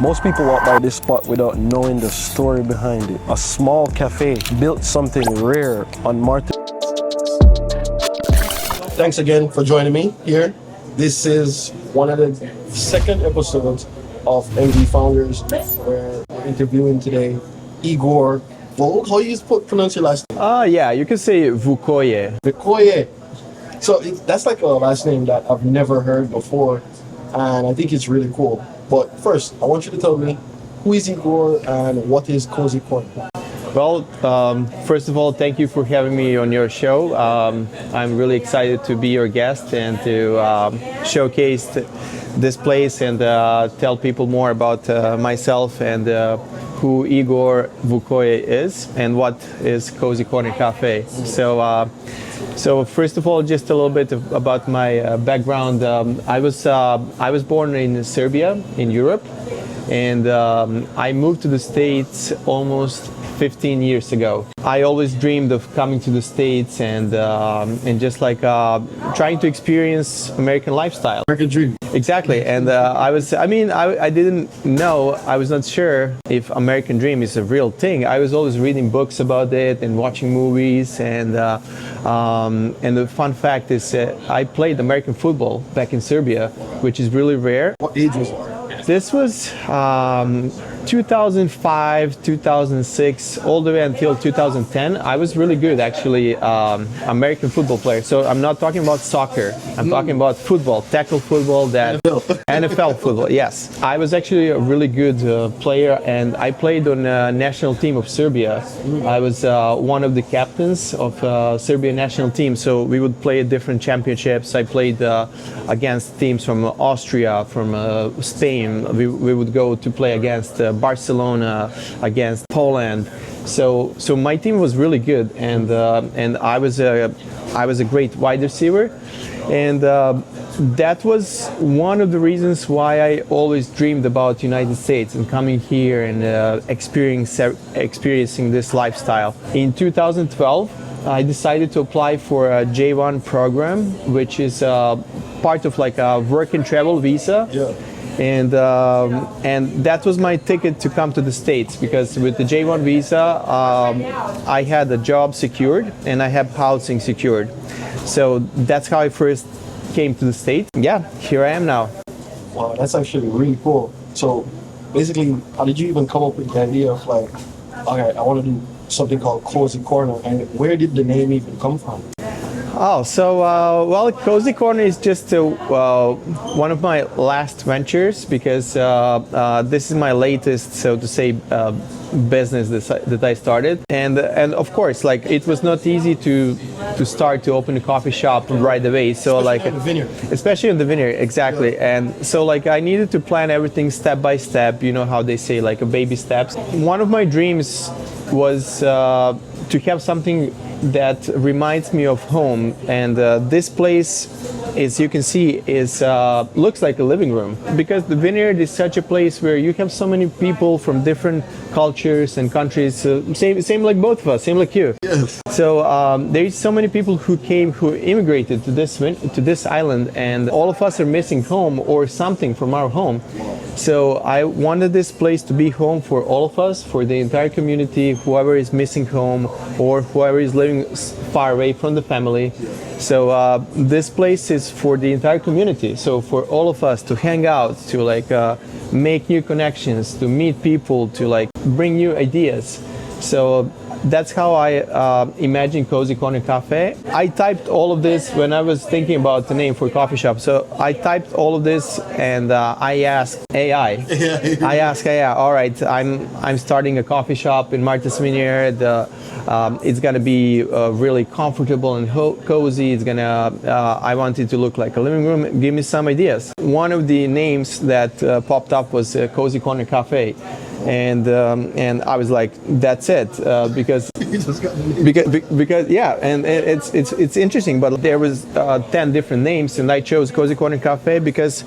Most people walk by this spot without knowing the story behind it. A small cafe built something rare on Marthas. Thanks again for joining me here. This is one of the second episodes of MVFounders where we're interviewing today Igore Vukoje. How you pronounce your last name? Yeah, you can say Vukoje. Vukoje. So that's like a last name that I've never heard before, and I think it's really cool. But first, I want you to tell me, who is Igore and what is Cozy Corner? Well, first of all, thank you for having me on your show. I'm really excited to be your guest and to showcase this place and tell people more about myself and who Igore Vukoje is and what is Cozy Corner Cafe. So first of all, just a little bit about my background. I was born in Serbia, in Europe, and I moved to the States almost 15 years ago. I always dreamed of coming to the States and just like trying to experience American lifestyle. American dream. Exactly, and I didn't know, I was not sure if American dream is a real thing. I was always reading books about it and watching movies, and the fun fact is I played American football back in Serbia, which is really rare. What age was it? This was 2005, 2006, all the way until 2010. I was really good, actually, American football player. So I'm not talking about soccer. I'm talking about football, tackle football, that NFL football. Yes, I was actually a really good player, and I played on the national team of Serbia. I was one of the captains of Serbia national team. So we would play at different championships. I played against teams from Austria, from Spain. We would go to play against Barcelona, against Poland. So my team was really good, and I was a great wide receiver, and that was one of the reasons why I always dreamed about United States and coming here and experiencing this lifestyle. In 2012, I decided to apply for a J1 program, which is part of like a work and travel visa. Yeah. And that was my ticket to come to the States, because with the J1 visa, I had a job secured and I have housing secured. So that's how I first came to the States. Yeah, here I am now. Wow, that's actually really cool. So basically, how did you even come up with the idea of like, okay, I want to do something called Cozy Corner, and where did the name even come from? Oh, so well, Cozy Corner is just one of my last ventures, because this is my latest, so to say, business that I started, and of course, like, it was not easy to start to open a coffee shop right away. So especially in the vineyard, exactly. And so like I needed to plan everything step by step. You know how they say, like, a baby steps. One of my dreams was to have something that reminds me of home, and this place, as you can see, is looks like a living room, because the vineyard is such a place where you have so many people from different cultures and countries, same like both of us, same like you. Yes. So there's so many people who immigrated to this island, and all of us are missing home or something from our home. So I wanted this place to be home for all of us, for the entire community, whoever is missing home or whoever is living far away from the family. So this place is for the entire community. So for all of us to hang out, to like make new connections, to meet people, to like bring new ideas. So that's how I imagine Cozy Corner Cafe. I typed all of this when I was thinking about the name for a coffee shop. So I typed all of this, and I asked AI. I asked AI, all right, I'm starting a coffee shop in Marthas Vineyard. It's gonna be really comfortable and cozy. It's gonna. I want it to look like a living room. Give me some ideas. One of the names that popped up was Cozy Corner Cafe. And I was like, that's it, because yeah, and it's interesting. But there was 10 different names, and I chose Cozy Corner Cafe because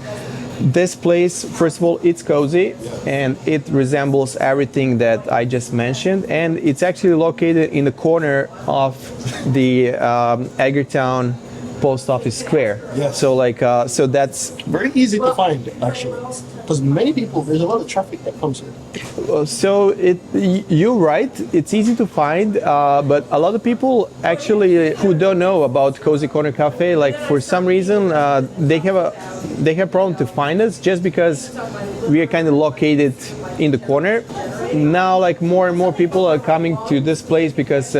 this place, first of all, it's cozy, and it resembles everything that I just mentioned, and it's actually located in the corner of the Hagerstown Post Office Square. Yes. So like, so that's very easy to find, actually. Because many people, there's a lot of traffic that comes here. So you're right. It's easy to find, but a lot of people actually who don't know about Cozy Corner Cafe, like for some reason, they have problem to find us just because we are kind of located in the corner. Now, like more and more people are coming to this place because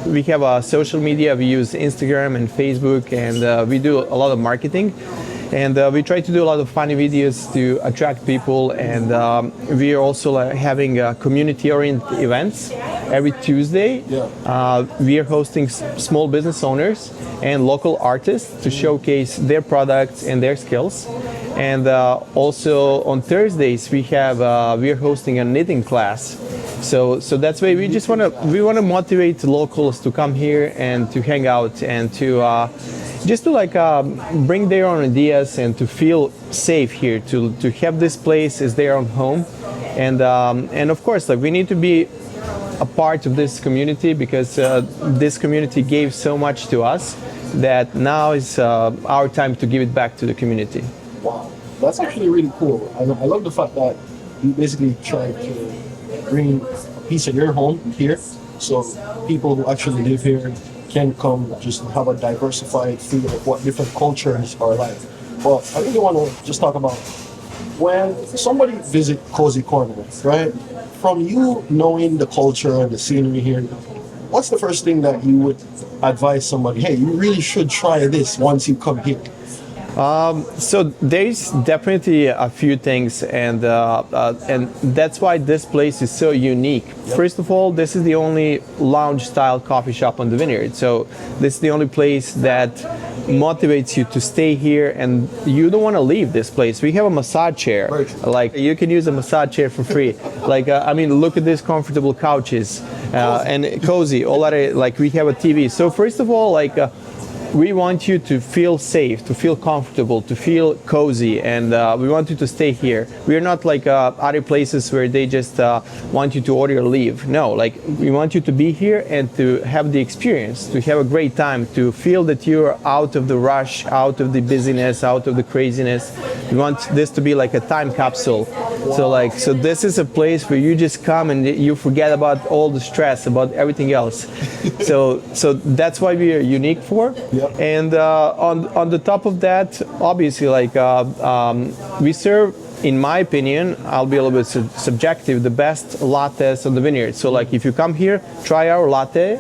we have a social media. We use Instagram and Facebook, and we do a lot of marketing. And we try to do a lot of funny videos to attract people, and we are also having community-oriented events every Tuesday. We are hosting small business owners and local artists to showcase their products and their skills. And also on Thursdays we are hosting a knitting class. So that's why we just want to motivate locals to come here and to hang out and to just to bring their own ideas and to feel safe here, to have this place as their own home, and of course we need to be a part of this community because this community gave so much to us that now is our time to give it back to the community. Wow, that's actually really cool. I love the fact that you basically try to bring a piece of your home here, so people who actually live here can come just have a diversified feel of what different cultures are like. But I really want to just talk about when somebody visit Cozy Corner, right? From you knowing the culture and the scenery here, what's the first thing that you would advise somebody? Hey, you really should try this once you come here. So there's definitely a few things, and that's why this place is so unique. Yep. First of all, this is the only lounge-style coffee shop on the Vineyard. So this is the only place that motivates you to stay here, and you don't want to leave this place. We have a massage chair. Like you can use a massage chair for free. Look at these comfortable couches and cozy. All that, like we have a TV. So first of all, we want you to feel safe, to feel comfortable, to feel cozy, and we want you to stay here. We are not like other places where they just want you to order or leave. No, we want you to be here and to have the experience, to have a great time, to feel that you're out of the rush, out of the busyness, out of the craziness. We want this to be like a time capsule. Wow. So this is a place where you just come and you forget about all the stress, about everything else. so that's why we are unique for. Yep. And on the top of that, obviously, we serve, in my opinion, I'll be a little bit subjective, the best lattes on the Vineyard. So if you come here, try our latte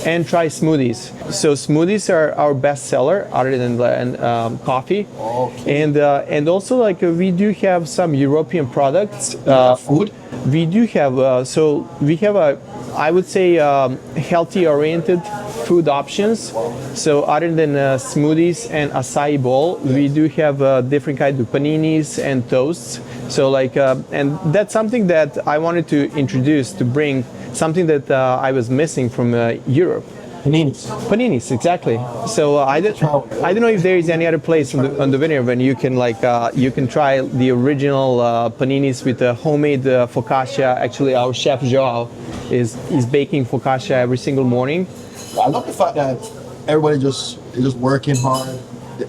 and try smoothies. So smoothies are our best seller other than coffee. Okay. And also we do have some European products. Food? We do have, we have I would say healthy oriented food options. So other than smoothies and acai bowl, we do have different kinds of paninis and toasts. So and that's something that I wanted to introduce, to bring something that I was missing from Europe. Paninis, exactly. So I don't know if there is any other place on the Vineyard when you can you can try the original paninis with homemade focaccia. Actually, our chef Joao is baking focaccia every single morning. I love the fact that everybody they're just working hard.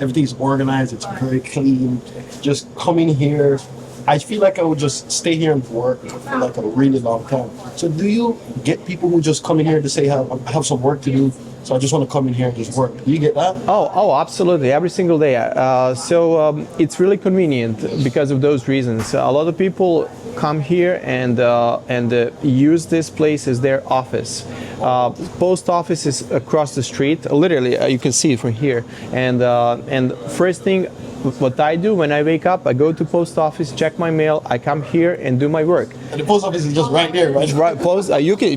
Everything's organized. It's very clean. Just coming here, I feel like I would just stay here and work for a really long time. So do you get people who just come in here to say, I have some work to do, so I just want to come in here and just work? Do you get that? Oh, absolutely. Every single day. It's really convenient because of those reasons. A lot of people come here and use this place as their office. Post office is across the street. Literally, you can see it from here. And first thing, what I do when I wake up, I go to post office, check my mail, I come here and do my work. And the post office is just right there, right? Right,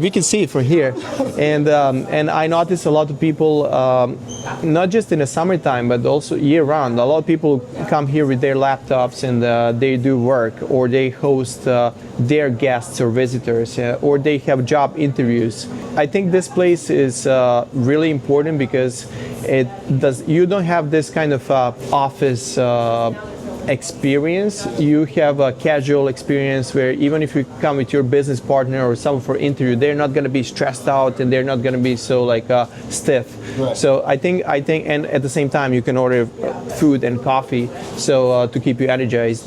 we can see it from here. And I notice a lot of people, not just in the summertime, but also year round. A lot of people come here with their laptops and they do work, or they host their guests or visitors, or they have job interviews. I think this place is really important because you don't have this kind of office experience. You have a casual experience where even if you come with your business partner or someone for interview, they're not going to be stressed out and they're not going to be so stiff. Right. So I think, and at the same time you can order food and coffee, so to keep you energized.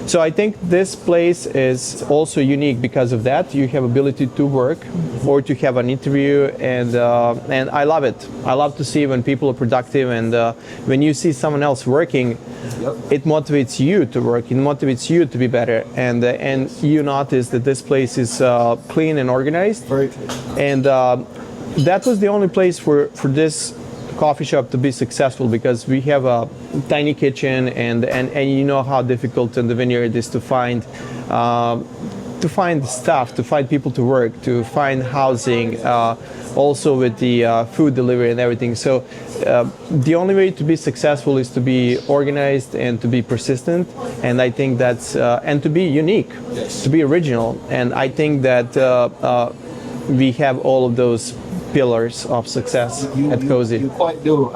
So I think this place is also unique because of that. You have ability to work or to have an interview, and I love it. I love to see when people are productive, and when you see someone else working, it motivates you to work. It motivates you to be better, and you notice that this place is clean and organized. Very clean. And that was the only place for this coffee shop to be successful, because we have a tiny kitchen, and you know how difficult in the vineyard is to find staff, to find people to work, to find housing, also with the food delivery and everything. So the only way to be successful is to be organized and to be persistent, and I think that's and to be unique, to be original, and I think that we have all of those pillars of success at Cozy. You quite do.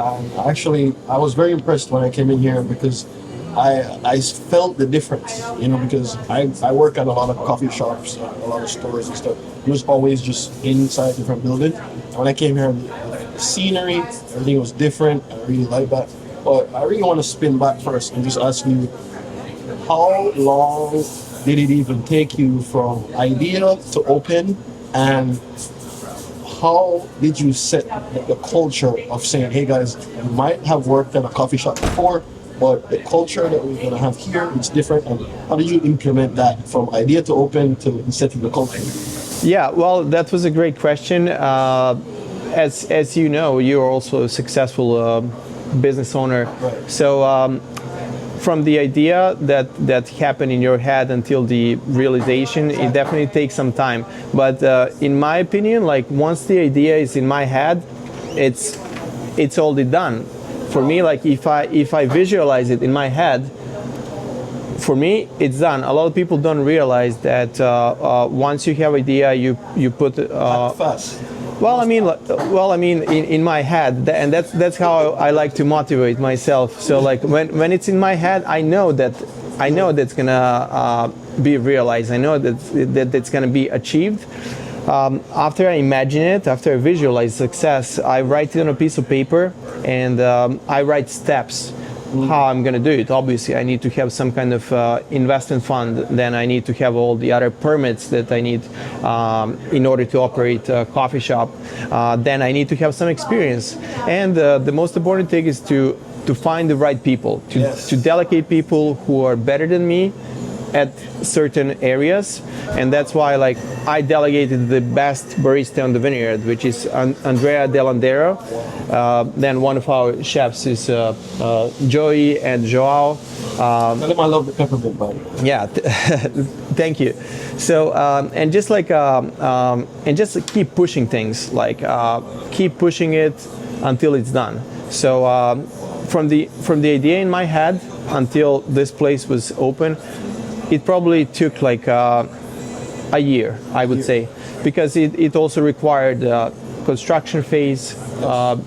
Actually, I was very impressed when I came in here, because I felt the difference, because I work at a lot of coffee shops, a lot of stores and stuff. It was always just inside different buildings. And when I came here, the scenery, everything was different. I really like that. But I really want to spin back first and just ask you, how long did it even take you from idea to open, and how did you set the culture of saying, hey guys, you might have worked at a coffee shop before, but the culture that we're going to have here, it's different, and how did you implement that from idea to open to setting the culture? Yeah, well, that was a great question. As you know, you're also a successful business owner. Right. So from the idea that happened in your head until the realization, it definitely takes some time. But in my opinion, like once the idea is in my head, it's already done. For me, like if I visualize it in my head, for me, it's done. A lot of people don't realize that once you have idea, you put Fast. Well, I mean, in my head, and that's how I like to motivate myself. So, like when it's in my head, I know that's gonna be realized. I know that it's gonna be achieved. After I imagine it, after I visualize success, I write it on a piece of paper, and I write steps. How I'm going to do it. Obviously, I need to have some kind of investment fund. Then I need to have all the other permits that I need in order to operate a coffee shop. Then I need to have some experience. And the most important thing is to find the right people, to delegate people who are better than me at certain areas, and that's why like I delegated the best barista on the vineyard, which is Andrea Delandero. Then one of our chefs is Joey and Joao. Tell them I love the peppermint, buddy. Yeah, thank you. So and just like and just keep pushing things, like keep pushing it until it's done. So from the idea in my head until this place was open, it probably took like a year, I would say, because it also required construction phase,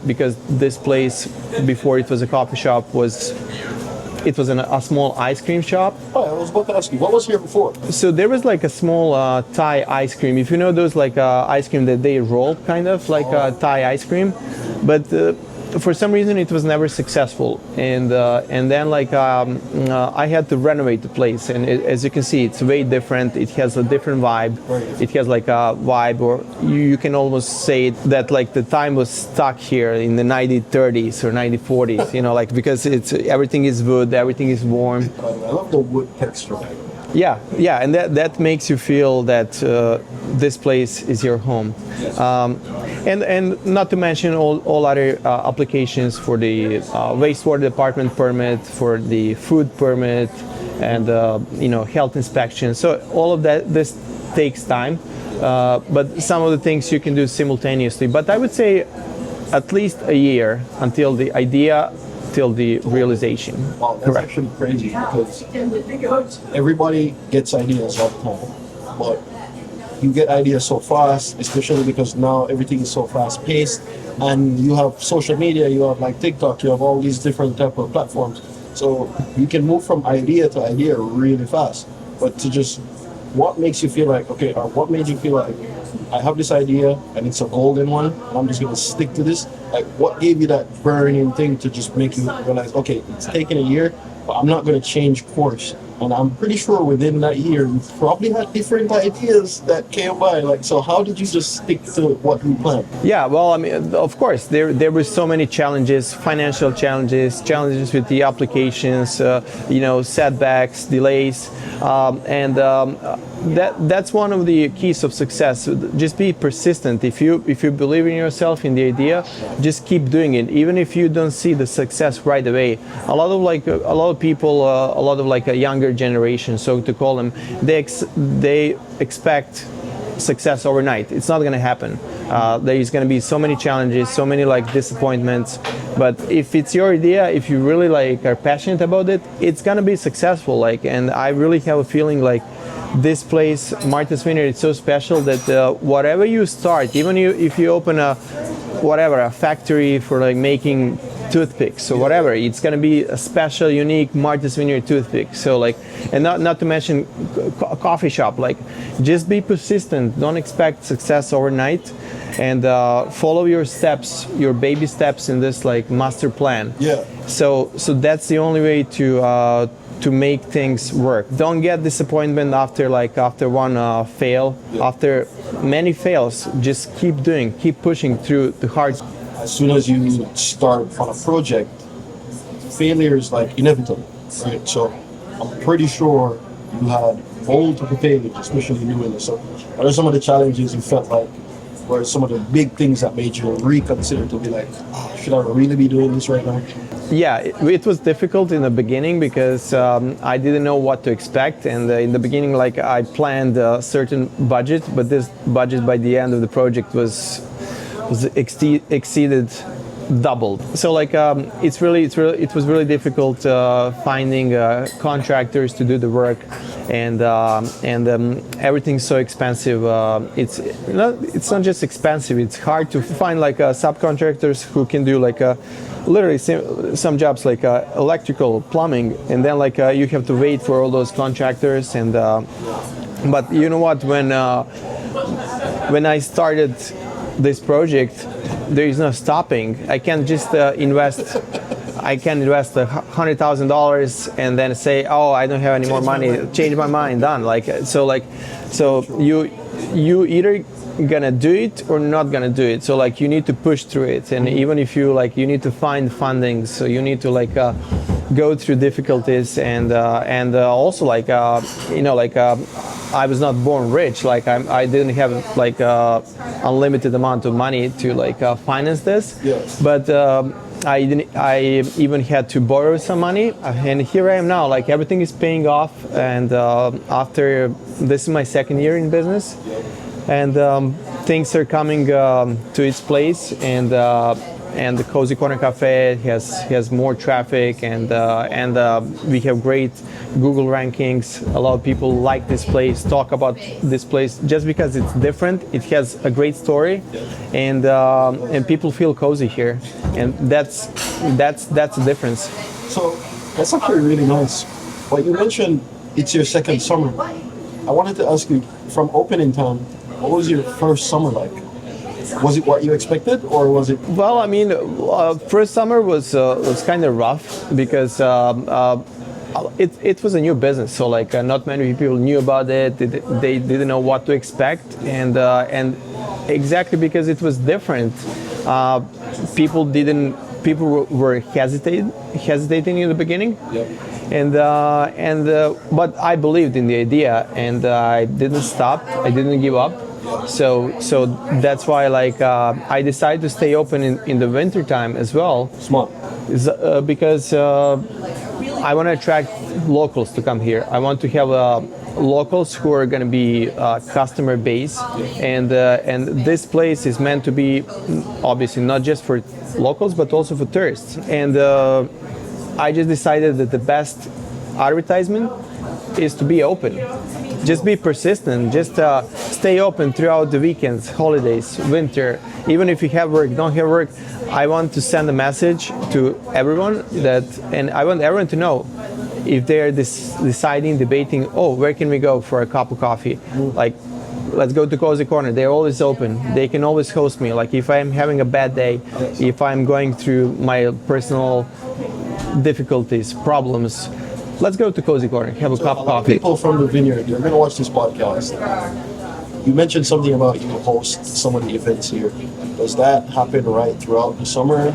because this place, before it was a coffee shop, was a small ice cream shop. Oh, I was about to ask you, what was here before? So there was like a small Thai ice cream. If you know those like ice cream that they roll, kind of like Thai ice cream, but for some reason it was never successful, and then like I had to renovate the place, and as you can see, it's way different. It has a different vibe. It has like a vibe, or you can almost say that like the time was stuck here in the 1930s or 1940s, like because everything is wood, everything is warm. I love the wood texture. Yeah, and that makes you feel that this place is your home. And not to mention all other applications for the wastewater department permit, for the food permit, and health inspection. So all of this takes time, but some of the things you can do simultaneously. But I would say at least a year until the idea till the realization. Wow, that's actually crazy, because everybody gets ideas all the time, but you get ideas so fast, especially because now everything is so fast paced, and you have social media, you have like TikTok, you have all these different type of platforms, so you can move from idea to idea really fast. But to just, what makes you feel like, okay, or what made you feel like, I have this idea and it's a golden one, and I'm just gonna stick to this? Like, what gave you that burning thing to just make you realize, okay, it's taken a year, but I'm not gonna change course, And I'm pretty sure within that year, you probably had different ideas that came by. Like, so how did you just stick to what you planned? Yeah, well, I mean, of course, there were so many challenges, financial challenges, challenges with the applications, setbacks, delays, and that's one of the keys of success. Just be persistent. If you believe in yourself, in the idea, just keep doing it, even if you don't see the success right away. A lot of people, a lot of a younger generation, so to call them, they expect success overnight. It's not going to happen. There's going to be so many challenges, so many disappointments. But if it's your idea, if you really are passionate about it, it's going to be successful. And I really have a feeling this place, Marthas Vineyard, is so special that whatever you start, even if you open a factory for making toothpicks or whatever, it's going to be a special, unique Marthas Vineyard toothpick. So and not to mention a coffee shop. Just be persistent. Don't expect success overnight, and follow your steps, your baby steps in this master plan. Yeah. So that's the only way to make things work. Don't get disappointment after one fail. Yeah. After many fails, just keep doing, keep pushing through the hard. As soon as you start on a project, failure is inevitable, right? So I'm pretty sure you had multiple failures, especially doing this. So what are some of the challenges you felt were some of the big things that made you reconsider to be should I really be doing this right now? Yeah, it was difficult in the beginning because I didn't know what to expect, and in the beginning I planned a certain budget, but this budget by the end of the project was exceeded, doubled. So it was really difficult finding contractors to do the work, and everything's so expensive. It's not just expensive. It's hard to find subcontractors who can do literally some jobs electrical, plumbing, and then you have to wait for all those contractors. And but you know what? When I started this project, there is no stopping. I can't just invest. I can invest $100,000 and then say, "Oh, I don't have any more money. Change my mind. Done." So you either gonna do it or not gonna do it. So you need to push through it, and even if you you need to find funding. So you need to go through difficulties, and also I was not born rich. I didn't have unlimited amount of money to finance this. Yes. But I even had to borrow some money, and here I am now. Everything is paying off, and after this is my second year in business, and things are coming to its place, and the Cozy Corner Cafe has more traffic, and we have great Google rankings. A lot of people like this place, talk about this place just because it's different. It has a great story, and people feel cozy here, and that's the difference. So that's actually really nice. But you mentioned it's your second summer. I wanted to ask you, from opening time, what was your first summer like? Was it what you expected, or was it? Well, I mean, first summer was kind of rough because it was a new business. So not many people knew about it. They didn't know what to expect, and exactly because it was different, people were hesitating in the beginning. Yep. But I believed in the idea, and I didn't stop. I didn't give up. So that's why I decided to stay open in the winter time as well. Smart. Because I want to attract locals to come here. I want to have locals who are going to be customer base, and this place is meant to be obviously not just for locals but also for tourists. And I just decided that the best advertisement is to be open. Just be persistent. Just stay open throughout the weekends, holidays, winter. Even if you have work, don't have work, I want to send a message to everyone and I want everyone to know if they're debating, where can we go for a cup of coffee? Let's go to Cozy Corner. They're always open. They can always host me. If I'm having a bad day, if I'm going through my personal difficulties, problems, let's go to Cozy Corner, have a cup of coffee. People from the vineyard, they're going to watch this podcast. You mentioned something about you host some of the events here. Does that happen right throughout the summer?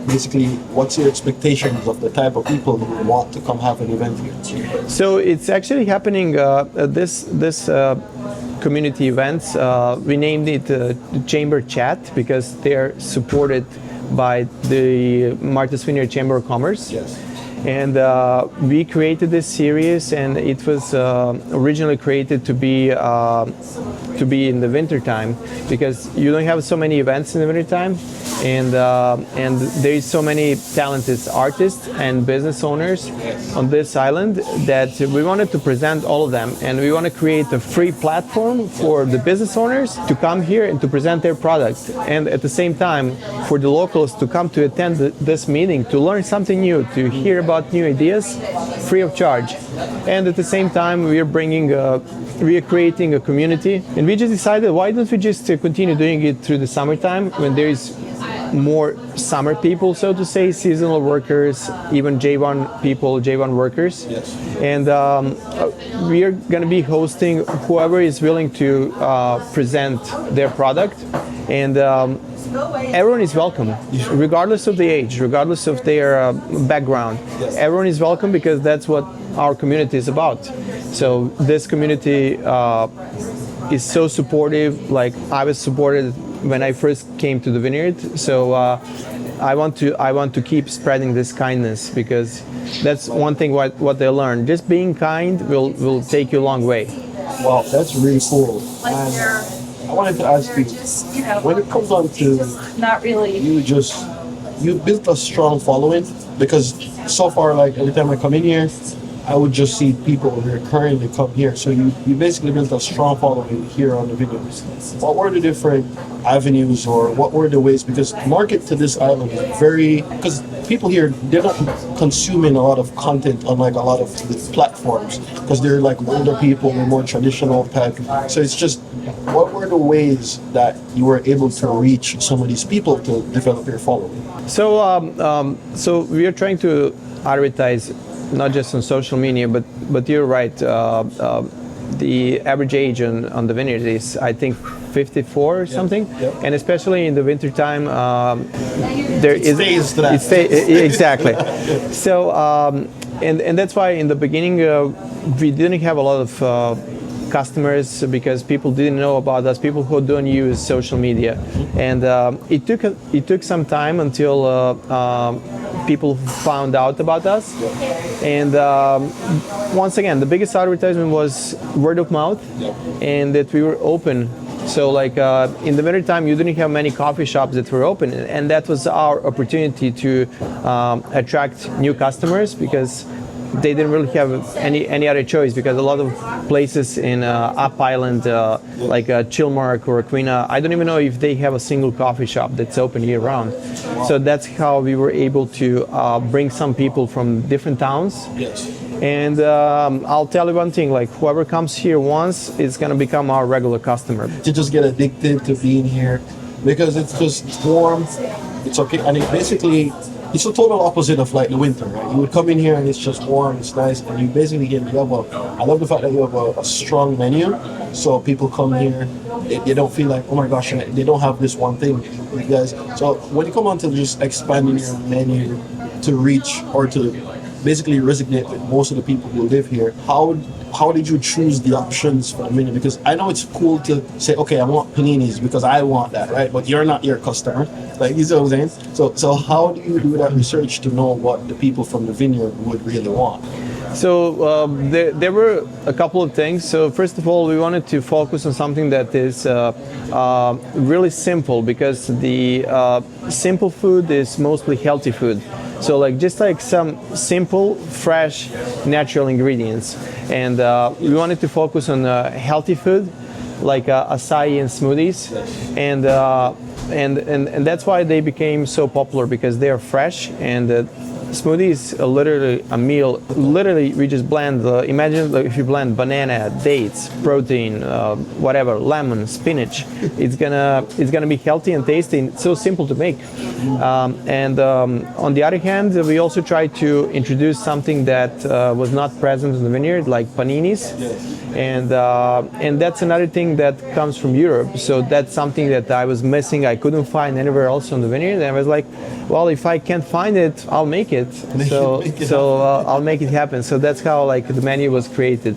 Basically, what's your expectations of the type of people who want to come have an event here? So it's actually happening. This community events. We named it the Chamber Chat because they're supported by the Marthas Vineyard Chamber of Commerce. Yes. And we created this series, and it was originally created to be in the winter time because you don't have so many events in the winter time, and there is so many talented artists and business owners on this island that we wanted to present all of them, and we want to create a free platform for the business owners to come here and to present their product, and at the same time for the locals to come to attend this meeting to learn something new, to hear about new ideas free of charge. And at the same time we are creating a community, and we just decided, why don't we just continue doing it through the summertime when there is more summer people, so to say, seasonal workers, even J1 people, J1 workers. Yes. And we are going to be hosting whoever is willing to present their product, and everyone is welcome, regardless of the age, regardless of their background. Yes. Everyone is welcome because that's what our community is about. So this community is so supportive. Like I was supported when I first came to the vineyard. So I want to keep spreading this kindness because that's one thing what they learn. Just being kind will take you a long way. Wow, that's really cool. And I wanted to ask you, when it comes on to not really. you built a strong following, because so far, like every time I come in here, I would just see people recurrently come here. So you basically built a strong following here on the videos. What were the different avenues, or what were the ways? Because the market to this island is because people here, they're not consuming a lot of content on like a lot of the platforms, because they're like older people, they're more traditional type. So it's just, what were the ways that you were able to reach some of these people to develop your following? So we are trying to advertise not just on social media, but you're right. The average age on the vineyard is, I think, 54 or something, Yep. And especially in the winter time, there It stays to that. Exactly. So and that's why in the beginning we didn't have a lot of customers because people didn't know about us, people who don't use social media, and it took some time until people found out about us. And once again, the biggest advertisement was word of mouth, and that we were open. So like in the winter time, you didn't have many coffee shops that were open, and that was our opportunity to attract new customers because they didn't really have any other choice, because a lot of places in Up Island, like Chilmark or Aquina, I don't even know if they have a single coffee shop that's open year round. So that's how we were able to bring some people from different towns. Yes. And I'll tell you one thing, like whoever comes here once is going to become our regular customer. To just get addicted to being here, because it's just warm, it's okay, and it's the total opposite of like the winter, right? You would come in here and it's just warm, it's nice, and you basically I love the fact that you have a strong menu, so people come here, they don't feel like, oh my gosh, they don't have this one thing, you guys. So when you come on to just expanding your menu to reach or to basically resonate with most of the people who live here, how did you choose the options for the menu? Because I know it's cool to say, okay, I want paninis because I want that, right? But you're not your customer. Like, you see what I'm saying? So how do you do that research to know what the people from the vineyard would really want? So there were a couple of things. So first of all, we wanted to focus on something that is really simple, because the simple food is mostly healthy food. So like just like some simple, fresh, natural ingredients. And we wanted to focus on healthy food, like acai and smoothies. And that's why they became so popular, because they are fresh and smoothie is literally a meal. Literally, we just blend. Imagine if you blend banana, dates, protein, whatever, lemon, spinach. It's gonna be healthy and tasty. And it's so simple to make. On the other hand, we also try to introduce something that was not present in the vineyard, like paninis. And that's another thing that comes from Europe. So that's something that I was missing. I couldn't find anywhere else on the vineyard. And I was like, well, if I can't find it, I'll make it. So I'll make it happen. So that's how like the menu was created.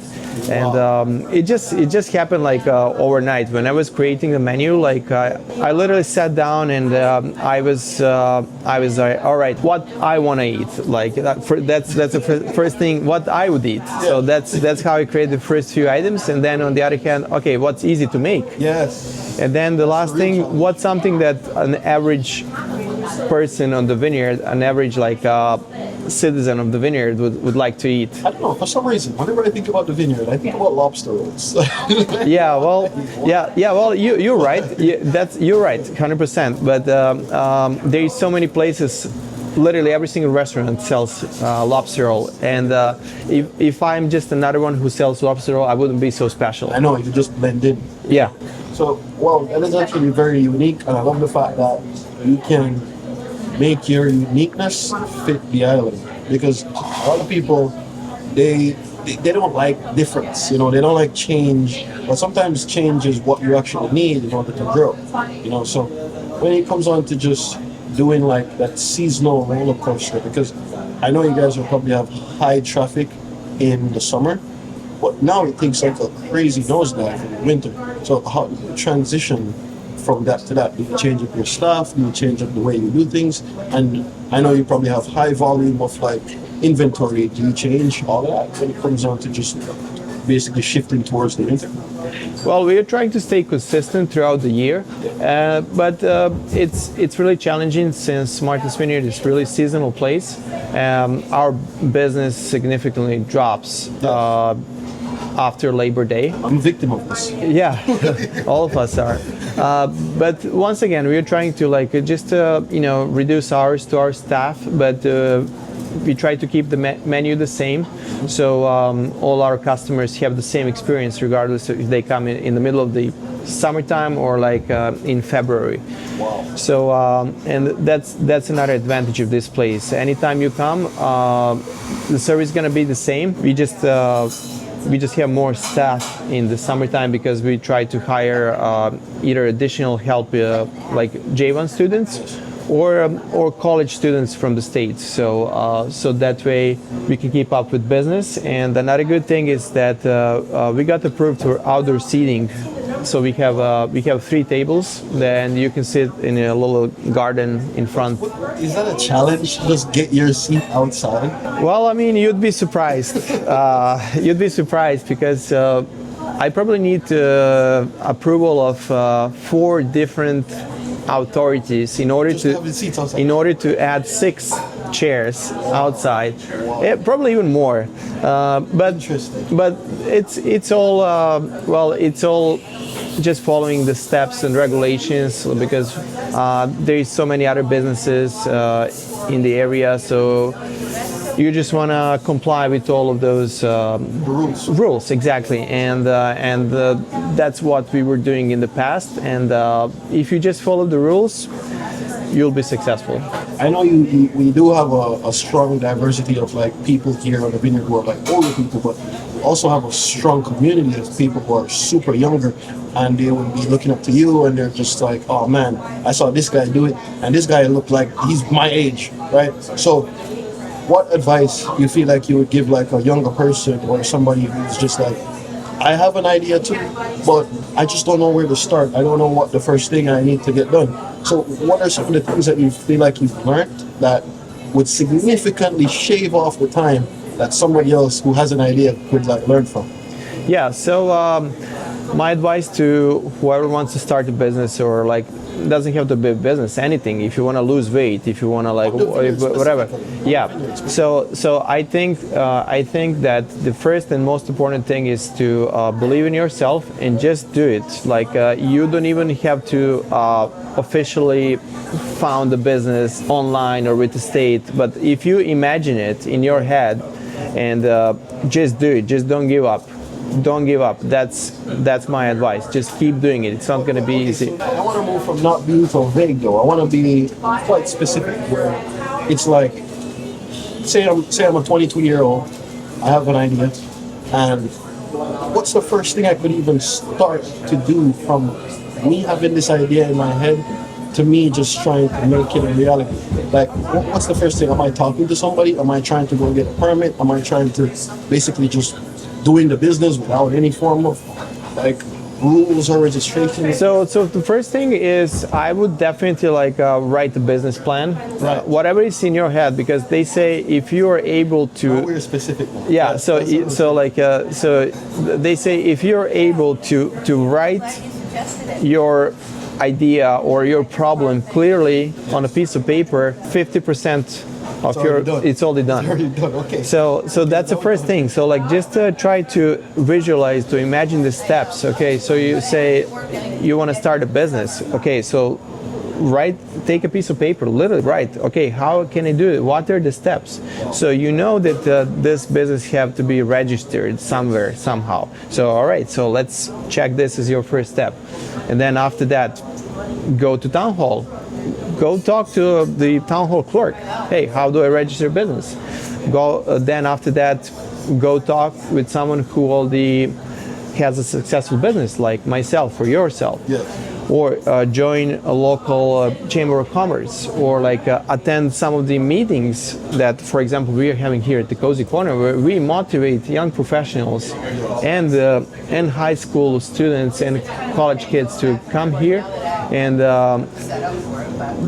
And it just happened like overnight. When I was creating the menu, like I literally sat down and I was like, all right, what I want to eat. Like that's the first thing what I would eat. So that's how I created the first few items. And then on the other hand, okay, what's easy to make? Yes. And then the last thing, what's something that an average person on the vineyard, an average like citizen of the vineyard would like to eat? I don't know, for some reason, whenever I think about the vineyard, I think about lobster rolls. You're right. You're right, 100%. But there is so many places. Literally every single restaurant sells lobster roll, and if I'm just another one who sells lobster roll, I wouldn't be so special. I know, you just blend in. Yeah. So, well, that is actually very unique, and I love the fact that you can make your uniqueness fit the island, because a lot of people, they don't like difference, they don't like change, but sometimes change is what you actually need in order to grow, so when it comes on to just doing like that seasonal roller coaster, because I know you guys will probably have high traffic in the summer, but now it takes like a crazy nosedive in the winter. So how do you transition from that to that? Do you change up your staff? Do you change up the way you do things? And I know you probably have high volume of like inventory. Do you change all of that when it comes on to just basically shifting towards the winter? Well, we are trying to stay consistent throughout the year, but it's really challenging since Marthas Vineyard is really seasonal place. Our business significantly drops after Labor Day. I'm a victim of this. Yeah, all of us are. But once again, we are trying to reduce hours to our staff, but we try to keep the menu the same, so all our customers have the same experience regardless if they come in the middle of the summertime or like in February. Wow. So and that's another advantage of this place. Anytime you come, the service is going to be the same. We just have more staff in the summertime because we try to hire either additional help like J1 students or college students from the States. So that way we can keep up with business. And another good thing is that we got approved for outdoor seating. So we have 3 tables, then you can sit in a little garden in front. Is that a challenge? Just get your seat outside? Well, I mean, you'd be surprised. You'd be surprised because I probably need approval of 4 different authorities in order to add 6 chairs outside. Wow. Yeah, probably even more. But it's all it's all just following the steps and regulations, because there is so many other businesses in the area, so you just want to comply with all of those rules exactly, and that's what we were doing in the past, and if you just follow the rules, you'll be successful. I know we do have a strong diversity of like people here on the vineyard who are like older people, but we also have a strong community of people who are super younger, and they will be looking up to you, and they're just like, oh man, I saw this guy do it, and this guy looked like he's my age, right? So what advice you feel like you would give like a younger person or somebody who's just like, I have an idea too, but I just don't know where to start. I don't know what the first thing I need to get done. So what are some of the things that you feel like you've learned that would significantly shave off the time that somebody else who has an idea could like learn from? Yeah, so my advice to whoever wants to start a business, or like, doesn't have to be a business, anything. If you want to lose weight, if you want to like whatever, yeah. So I think that the first and most important thing is to believe in yourself and just do it. Like you don't even have to officially found a business online or with the state, but if you imagine it in your head and just do it, just don't give up. Don't give up. That's my advice. Just keep doing it. It's not going to be easy. I want to move from not being so vague though. I want to be quite specific, where it's like, say I'm a 22-year-old, I have an idea, and what's the first thing I could even start to do from me having this idea in my head to me just trying to make it a reality? Like, what's the first thing? Am I talking to somebody? Am I trying to go get a permit? Am I trying to basically just doing the business without any form of like rules or registration? So the first thing is, I would definitely like write the business plan, right. Whatever is in your head, because they say if you are able to, we're specific now. Yeah. So they say if you're able to write your idea or your problem clearly on a piece of paper, 50% of it's already done. Okay. So that's the first thing. So like just try to visualize, to imagine the steps. Okay. So you say you want to start a business. Okay. So take a piece of paper, literally write. Okay. How can I do it? What are the steps? So you know that this business have to be registered somewhere, somehow. So all right. So let's check this as your first step, and then after that, go to town hall. Go talk to the town hall clerk. Hey, how do I register a business? Then after that, go talk with someone who already has a successful business, like myself or yourself. Yes. Or join a local chamber of commerce, or like attend some of the meetings that, for example, we are having here at the Cozy Corner, where we motivate young professionals and high school students and college kids to come here and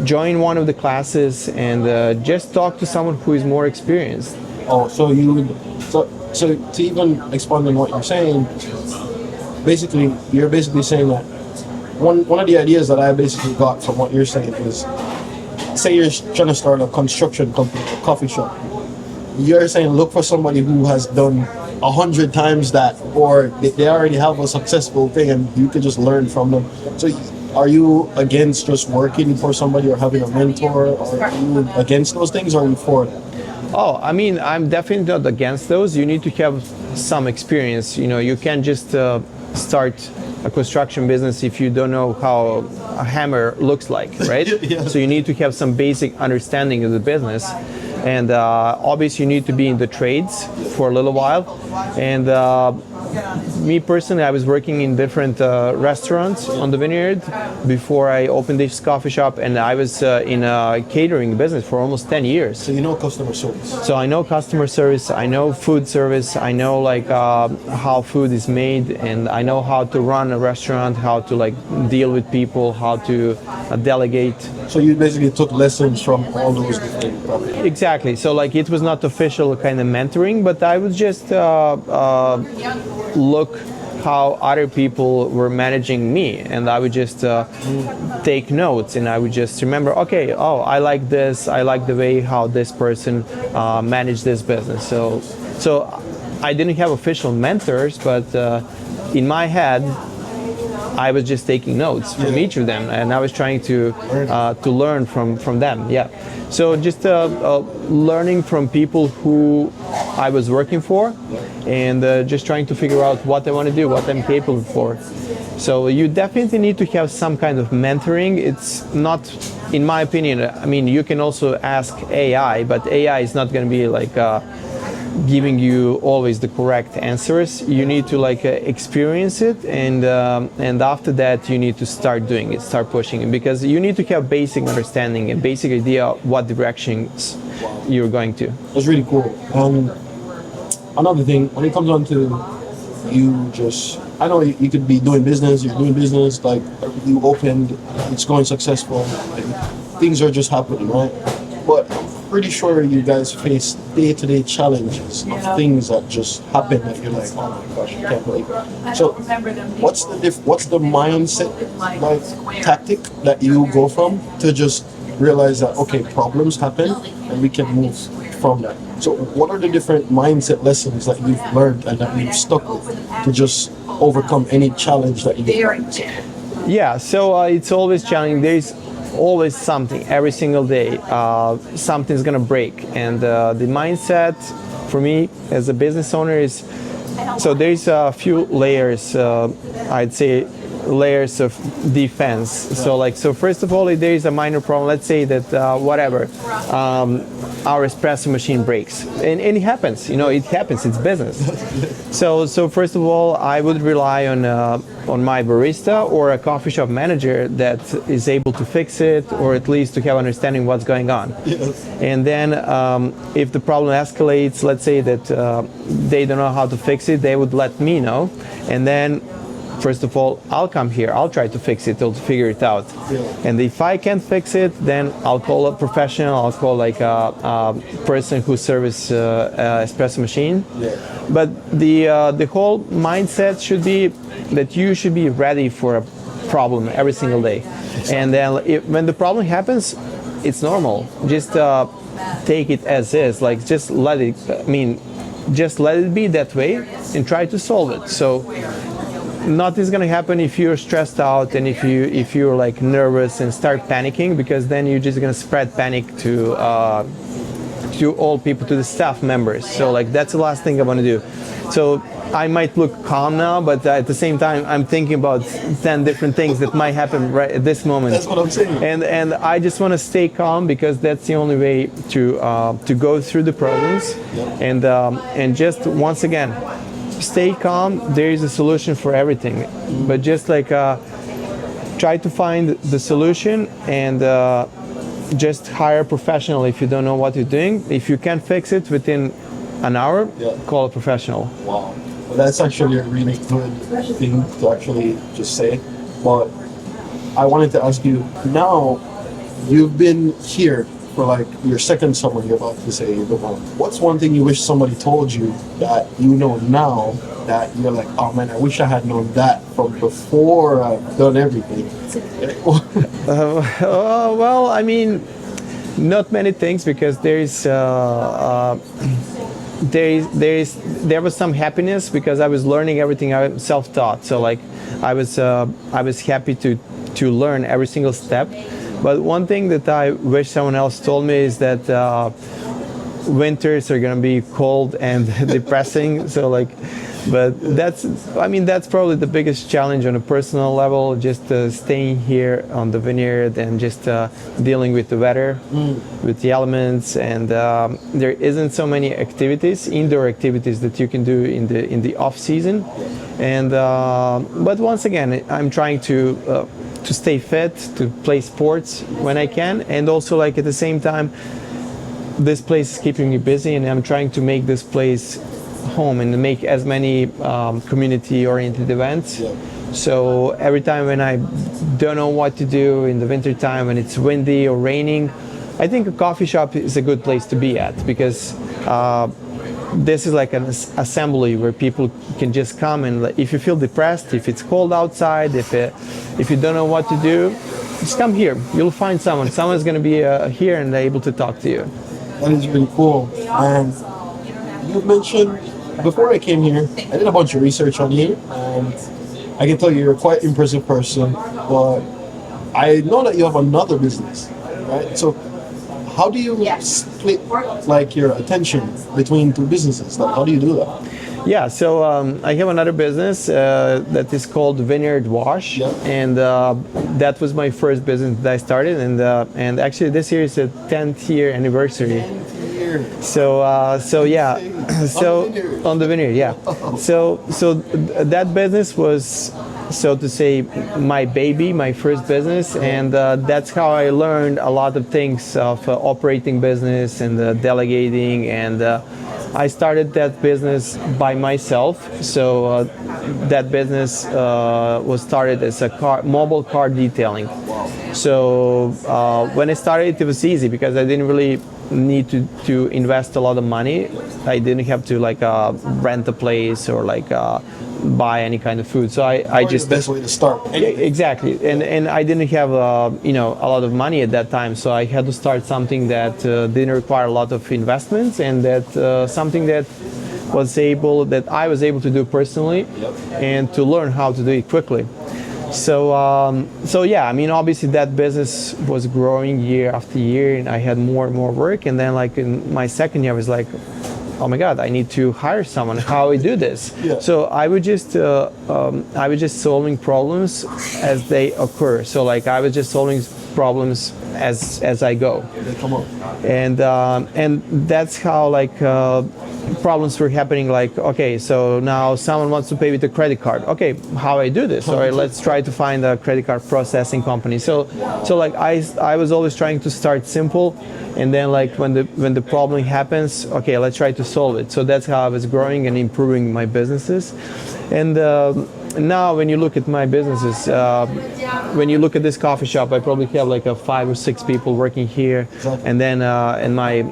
join one of the classes and just talk to someone who is more experienced. Oh, so to even expand on what you're saying, you're basically saying that one of the ideas that I basically got from what you're saying is, say you're trying to start a construction company, a coffee shop. You're saying look for somebody who has done 100 times that, or they already have a successful thing, and you can just learn from them. So are you against just working for somebody or having a mentor, or are you against those things, or are you for that? Oh, I mean, I'm definitely not against those. You need to have some experience. You know, you can't just start a construction business if you don't know how a hammer looks like, right? Yeah. So you need to have some basic understanding of the business. And obviously you need to be in the trades for a little while. And me personally, I was working in different restaurants on the Vineyard before I opened this coffee shop, and I was in a catering business for almost 10 years. So you know customer service. So I know customer service, I know food service, I know like how food is made, and I know how to run a restaurant, how to like deal with people, how to delegate. So you basically took lessons from all those different problems. Exactly. So like it was not official kind of mentoring, but I would just look how other people were managing me, and I would just take notes, and I would just remember, okay, I like this, I like the way how this person managed this business. So I didn't have official mentors, but in my head I was just taking notes from each of them, and I was trying to learn from them. Yeah. So just learning from people who I was working for, and just trying to figure out what I want to do, what I'm capable for. So you definitely need to have some kind of mentoring. It's not, in my opinion, I mean, you can also ask AI, but AI is not going to be like giving you always the correct answers. You need to like experience it, and after that you need to start doing it, start pushing it, because you need to have basic understanding and basic idea what directions you're going to. That's really cool. Another thing, when it comes on to I know you could be doing business, you're doing business, like you opened, it's going successful, and things are just happening, right? But pretty sure you guys face day-to-day challenges of things that just happen that you're like, oh my gosh, I can't believe it. So what's the mindset, like tactic that you go from to just realize that, okay, problems happen and we can move from that? So what are the different mindset lessons that you've learned and that you've stuck with to just overcome any challenge that you face? Yeah, so it's always challenging. There's always something every single day. Something's gonna break, and the mindset for me as a business owner is, so there's a few layers, I'd say layers of defense. So first of all, if there is a minor problem, let's say that our espresso machine breaks, and it happens, it happens, it's business. So first of all, I would rely on my barista or a coffee shop manager that is able to fix it, or at least to have understanding what's going on. Yes. And then if the problem escalates, let's say that they don't know how to fix it, they would let me know, and then first of all, I'll come here, I'll try to fix it, to figure it out. Yeah. And if I can't fix it, then I'll call a professional, I'll call like a person who serves espresso machine. Yeah. But the whole mindset should be that you should be ready for a problem every single day. Exactly. And then when the problem happens, it's normal. Just take it as is, like just let it be that way and try to solve it. So nothing's gonna happen if you're stressed out and if you're like nervous and start panicking, because then you're just gonna spread panic to all people, to the staff members. So like that's the last thing I want to do. So I might look calm now, but at the same time I'm thinking about 10 different things that might happen right at this moment. That's what I'm saying. And I just want to stay calm, because that's the only way to go through the problems. Yep. And just once again, stay calm. There is a solution for everything, but just like try to find the solution, and just hire a professional if you don't know what you're doing. If you can't fix it within an hour, call a professional. Wow. Well, that's actually a really good thing to actually just say. But I wanted to ask you, now you've been here for like your second summer, you're about to say, what's one thing you wish somebody told you that you know now that you're like, oh man, I wish I had known that from before I've done everything? Well, I mean, not many things, because there was some happiness because I was learning everything. I was self-taught, so like I was happy to learn every single step. But one thing that I wish someone else told me is that winters are gonna be cold and depressing. So like, but that's probably the biggest challenge on a personal level, just staying here on the vineyard and just dealing with the weather, with the elements, and there isn't so many indoor activities that you can do in the off season. And but once again, I'm trying to stay fit, to play sports when I can, and also like at the same time, this place is keeping me busy, and I'm trying to make this place home and make as many community-oriented events. Yeah. So every time when I don't know what to do in the winter time, when it's windy or raining, I think a coffee shop is a good place to be at, because this is like an assembly where people can just come, and if you feel depressed, if it's cold outside, if you don't know what to do, just come here. You'll find someone. Someone's going to be here and they're able to talk to you. That is really cool. And you mentioned, before I came here, I did a bunch of research on you, and I can tell you you're a quite impressive person, but I know that you have another business, right? So how do you split like your attention between two businesses? Like, how do you do that? Yeah, so I have another business that is called Vineyard Wash, and that was my first business that I started, and actually this year is the 10th year anniversary. 10th year. So yeah, so on the vineyard, yeah. So that business was, so to say, my baby, my first business, and that's how I learned a lot of things of operating business and delegating, and I started that business by myself. So that business was started as a mobile car detailing. So when I started, it was easy because I didn't really need to invest a lot of money. I didn't have to like rent a place or like buy any kind of food. So I just the best way to start. exactly, and I didn't have a lot of money at that time, so I had to start something that didn't require a lot of investments, and that something that I was able to do personally, and to learn how to do it quickly. So yeah, I mean, obviously that business was growing year after year, and I had more and more work. And then, like in my second year, I was like, oh my God, I need to hire someone. How I do this? Yeah. So I was just solving problems as they occur. So like I was just solving problems as I go. They come up. And that's how like problems were happening. Like, okay, so now someone wants to pay with a credit card. Okay, how I do this? All right, let's try to find a credit card processing company. So like I was always trying to start simple, and then like when the problem happens, okay, let's try to solve it. So that's how I was growing and improving my businesses. And now when you look at my businesses, when you look at this coffee shop, I probably have like 5 or 6 people working here. Exactly. And then in my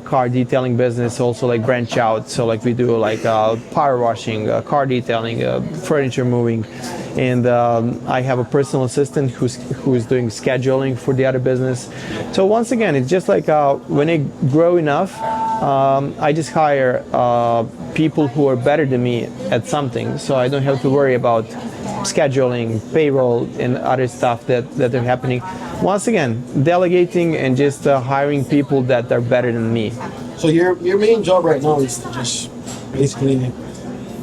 car detailing business also like branch out. So like we do like power washing, car detailing, furniture moving. And I have a personal assistant who's doing scheduling for the other business. So once again, it's just like when I grow enough, I just hire people who are better than me at something, so I don't have to worry about scheduling, payroll, and other stuff that are happening. Once again, delegating and just hiring people that are better than me. So your main job right now is to just basically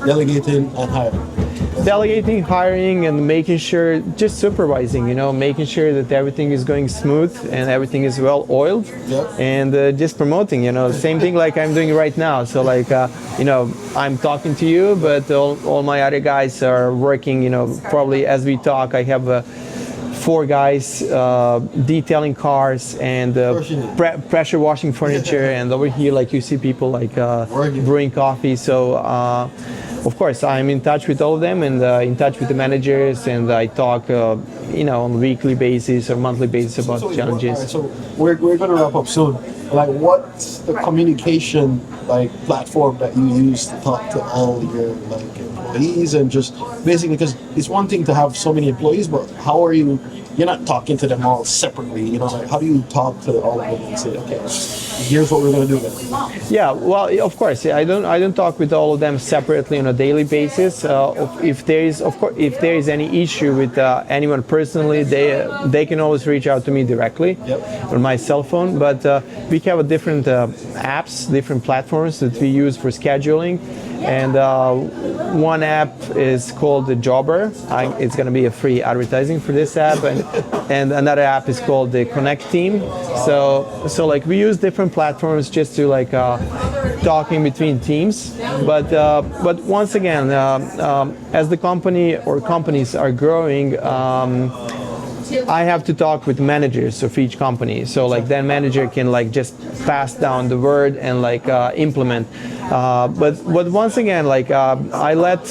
delegating and hiring. Delegating, hiring, and making sure, just supervising, making sure that everything is going smooth and everything is well oiled. Yep. And just promoting, same thing like I'm doing right now. So like, I'm talking to you, but all my other guys are working, probably as we talk. I have 4 guys detailing cars and pressure washing furniture, and over here, like you see people like brewing coffee. So of course, I'm in touch with all of them and in touch with the managers, and I talk, on a weekly basis or monthly basis about challenges. Right, so we're going to wrap up soon. Like, what's the communication platform that you use to talk to all your employees, and just basically, because it's one thing to have so many employees, but how are you're not talking to them all separately, how do you talk to all of them and say, okay, here's what we're going to do then? Yeah, well, of course, I don't talk with all of them separately on a daily basis. If there is any issue with anyone personally, they can always reach out to me directly on my cell phone. But we have different apps, different platforms that we use for scheduling. And one app is called the Jobber. It's going to be a free advertising for this app, and another app is called the Connect Team. So like we use different platforms just to like talking between teams. But once again, as the company or companies are growing, I have to talk with managers of each company. So like that manager can like just pass down the word and like implement. But once again, like I let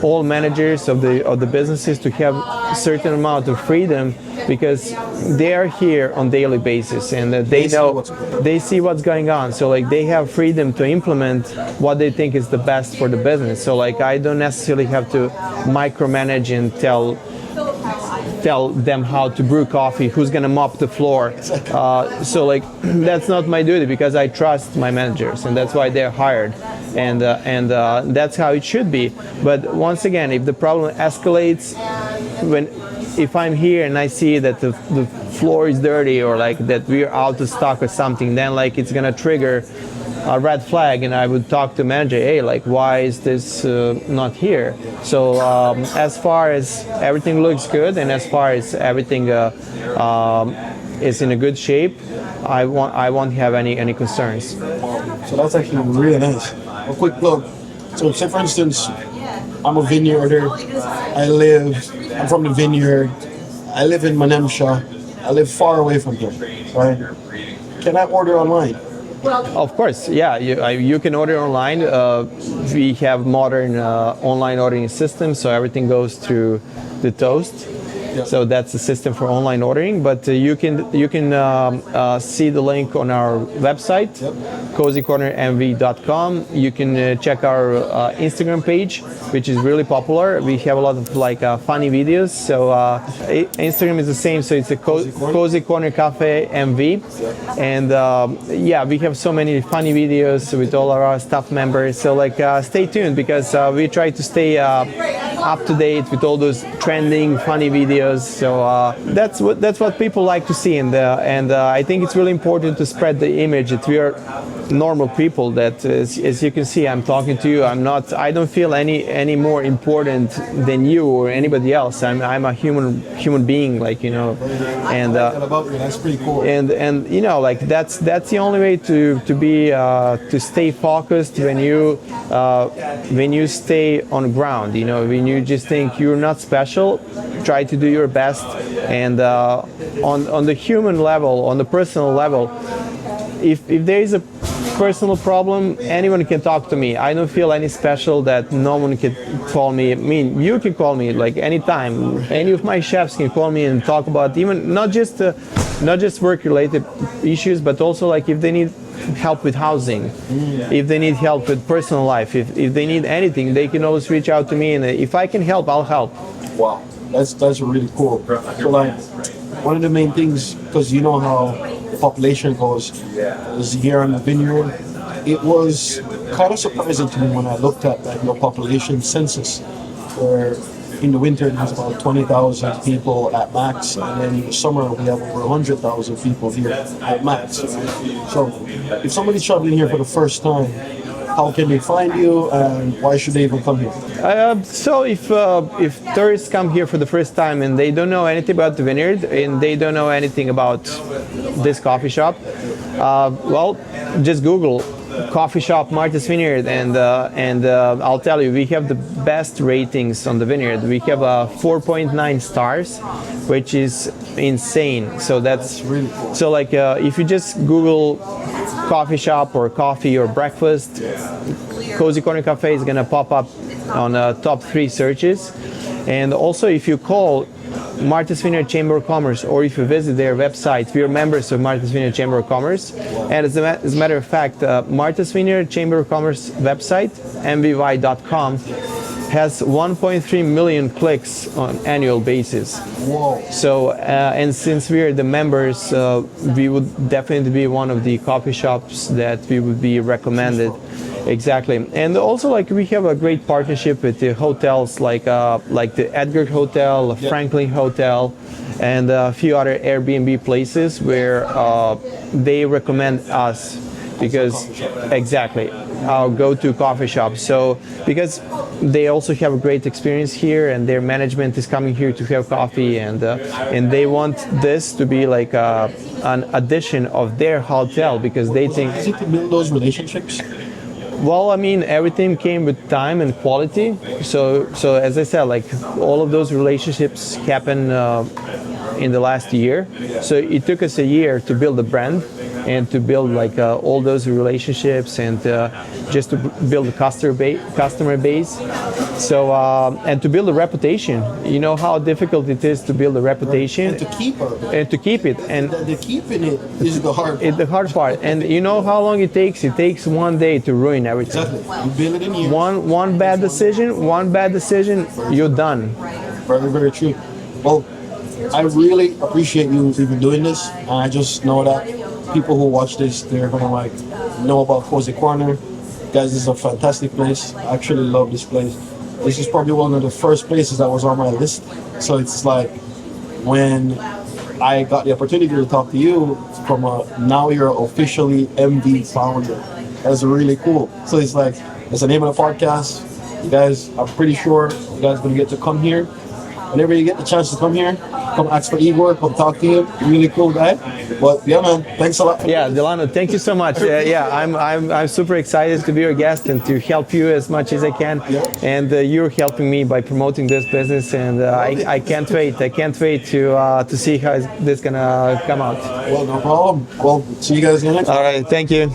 all managers of the businesses to have a certain amount of freedom, because they are here on daily basis, and they see what's going on. So like they have freedom to implement what they think is the best for the business. So like I don't necessarily have to micromanage and tell them how to brew coffee, who's gonna mop the floor. So like that's not my duty, because I trust my managers, and that's why they're hired, and that's how it should be. But once again, if the problem escalates, if I'm here and I see that the floor is dirty, or like that we're out of stock or something, then like it's gonna trigger a red flag, and I would talk to manager, hey, like why is this not here? So as far as everything looks good, and as far as everything is in a good shape, I won't have any concerns. So that's actually really nice. A quick plug. So say for instance, I'm a vineyarder. I'm from the vineyard. I live in Manemsha. I live far away from here, right? Can I order online? Of course, yeah. You can order online. We have modern online ordering systems, so everything goes through the Toast. So that's the system for online ordering. But you can see the link on our website, cozycornermv.com. You can check our Instagram page, which is really popular. We have a lot of funny videos. So Instagram is the same. So it's a Cozy Corner Cafe MV, and we have so many funny videos with all of our staff members. So stay tuned, because we try to stay up to date with all those trending funny videos. So that's what people like to see, and I think it's really important to spread the image that we are normal people. That as you can see, I'm talking to you. I don't feel any more important than you or anybody else. I'm a human being, and that's pretty cool. And that's the only way to stay focused when you stay on ground. When you just think you're not special, try to do your best. And on the human level, on the personal level, if there is a personal problem, anyone can talk to me. I don't feel any special that no one can call me. I mean, you can call me anytime. Any of my chefs can call me and talk about even not just work-related issues, but also if they need help with housing, if they need help with personal life, if they need anything, they can always reach out to me, and if I can help, I'll help. Wow, that's really cool. So one of the main things, because you know how the population goes, is here on the vineyard. It was kind of surprising to me when I looked at your population census, where in the winter there's about 20,000 people at max, and then in the summer we have over 100,000 people here at max. So if somebody's traveling here for the first time, how can they find you, and why should they even come here? So if tourists come here for the first time and they don't know anything about the vineyard and they don't know anything about this coffee shop, just Google coffee shop Marthas Vineyard, and I'll tell you, we have the best ratings on the vineyard. We have 4.9 stars, which is insane. So that's really cool. So if you just Google coffee shop or coffee or breakfast, Cozy Corner Cafe is gonna pop up on top 3 searches. And also, if you call Marthas Vineyard Chamber of Commerce, or if you visit their website, we are members of Marthas Vineyard Chamber of Commerce. And as a matter of fact, Marthas Vineyard Chamber of Commerce website, MVY.com, has 1.3 million clicks on annual basis. Whoa. So, and since we are the members, we would definitely be one of the coffee shops that we would be recommended. Exactly. And also, we have a great partnership with the hotels, like the Edgar Hotel, Franklin Hotel, and a few other Airbnb places where they recommend us, because exactly, our go-to coffee shop. So because they also have a great experience here, and their management is coming here to have coffee, and they want this to be an addition of their hotel, because they think. Is it to build those relationships? Well, I mean, everything came with time and quality. So as I said, all of those relationships happened in the last year. So it took us a year to build a brand and to build all those relationships, and just to build a customer base. So and to build a reputation. You know how difficult it is to build a reputation, and to keep it. And to keep it. And the keeping it is the hard part. The hard part. And you know how long it takes? It takes one day to ruin everything. Exactly. You build it in years. One bad decision, you're done. Very, very true. Well, I really appreciate you even doing this. And I just know that people who watch this, they're gonna know about Cozy Corner. Guys, this is a fantastic place. I actually love this place. This is probably one of the first places that was on my list. So it's when I got the opportunity to talk to you now you're officially MV founder. That's really cool. So it's the name of the podcast. You guys, I'm pretty sure you guys are gonna get to come here. Whenever you get the chance to come here, come ask for Igor, come talk to him. Really cool guy. But yeah, man, thanks a lot. Yeah, Delano, thank you so much. I'm super excited to be your guest and to help you as much as I can. And you're helping me by promoting this business, and I can't wait. I can't wait to see how this is gonna come out. Well, no problem. Well, see you guys next time. All right, thank you.